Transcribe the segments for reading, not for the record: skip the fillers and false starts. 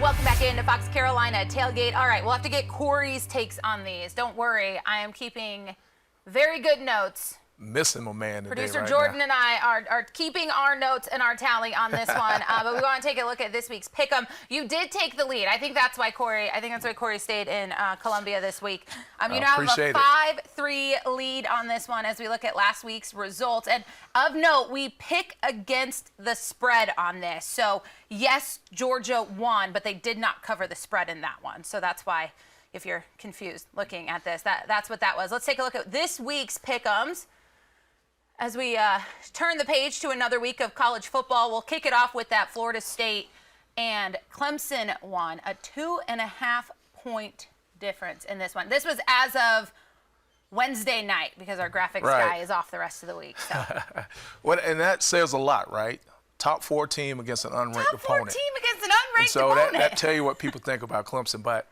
welcome back into Fox Carolina Tailgate. All right, we'll have to get Corey's takes on these. Don't worry, I am keeping very good notes. Missing my man today. Producer right Jordan now. and I are keeping our notes and our tally on this one, but we want to take a look at this week's pick'em. You did take the lead. I think that's why Corey stayed in Columbia this week. You now have a 5-3 lead on this one as we look at last week's results. And of note, we pick against the spread on this. So yes, Georgia won, but they did not cover the spread in that one. So that's why, if you're confused looking at this, that's what that was. Let's take a look at this week's pick'ems. As we turn the page to another week of college football, we'll kick it off with that Florida State and Clemson one, a 2.5-point difference in this one. This was as of Wednesday night because our graphics guy is off the rest of the week. So. Well, and that says a lot, right? Top 4 team against an unranked opponent. Top 4 team against an unranked so opponent. that tell you what people think about Clemson. But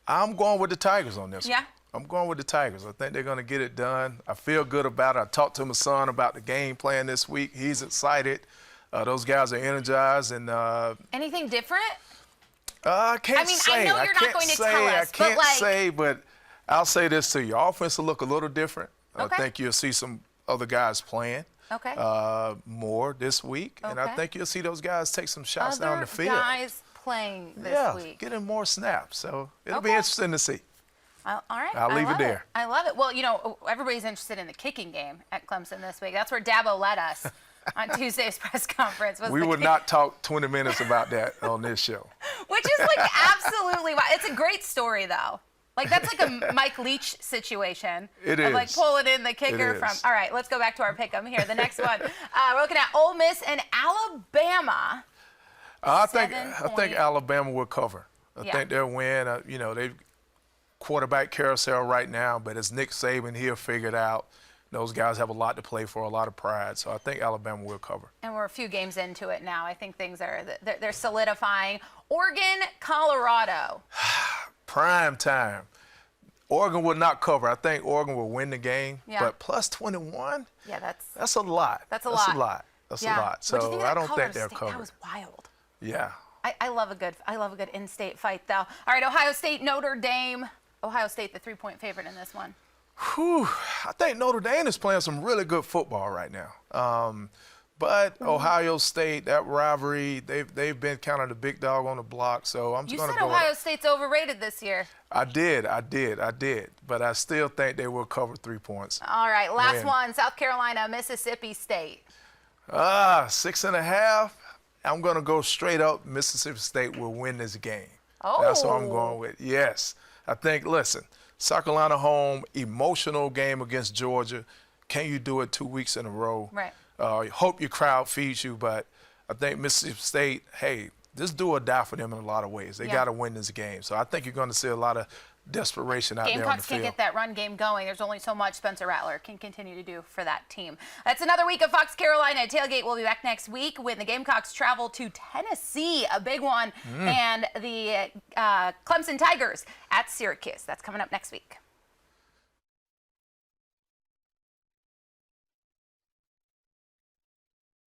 I'm going with the Tigers on this one. I'm going with the Tigers. I think they're going to get it done. I feel good about it. I talked to my son about the game plan this week. He's excited. Those guys are energized. And anything different? I can't say. I know you're not going to tell us, I can't say, but I'll say this to you. Offense will look a little different. I think you'll see some other guys playing more this week. And I think you'll see those guys take some shots down the field. Guys playing this week. Getting more snaps. So it'll be interesting to see. All right. I'll leave it there. I love it. Well, you know, everybody's interested in the kicking game at Clemson this week. That's where Dabo led us on Tuesday's press conference. We would not talk 20 minutes about that on this show. Which is like absolutely wild. It's a great story, though. Like, that's like a Mike Leach situation. It is. Of like pulling in the kicker from. All right, let's go back to our pick'em here. The next one, we're looking at Ole Miss and Alabama. I think Alabama will cover. I think they'll win. You know, they've quarterback carousel right now, but as Nick Saban, he'll figure it out. Those guys have a lot to play for, a lot of pride, so I think Alabama will cover. And we're a few games into it now. I think things they're solidifying. Oregon, Colorado. Prime time. Oregon will not cover. I think Oregon will win the game, but plus 21? Yeah, that's a lot. That's a lot. That's a lot. So I don't think they'll cover. That was wild. Yeah. I love a good in-state fight, though. All right, Ohio State, Notre Dame. Ohio State, the 3-point favorite in this one. Whew, I think Notre Dame is playing some really good football right now. But Ohio State, that rivalry, they've been kind of the big dog on the block. So I'm just going to go. You said Ohio State's overrated this year. I did. But I still think they will cover 3 points. All right, last one, South Carolina, Mississippi State. 6.5. I'm going to go straight up. Mississippi State will win this game. Oh. That's what I'm going with. Yes. I think, listen, South Carolina home, emotional game against Georgia. Can you do it 2 weeks in a row? Right. Hope your crowd feeds you, but I think Mississippi State, hey, this do or die for them in a lot of ways. They got to win this game. So I think you're going to see a lot of desperation out there on the Gamecocks field. can't get that run game going. There's only so much Spencer Rattler can continue to do for that team. That's another week of Fox Carolina Tailgate. We'll be back next week when the Gamecocks travel to Tennessee, a big one, and the Clemson Tigers at Syracuse. That's coming up next week.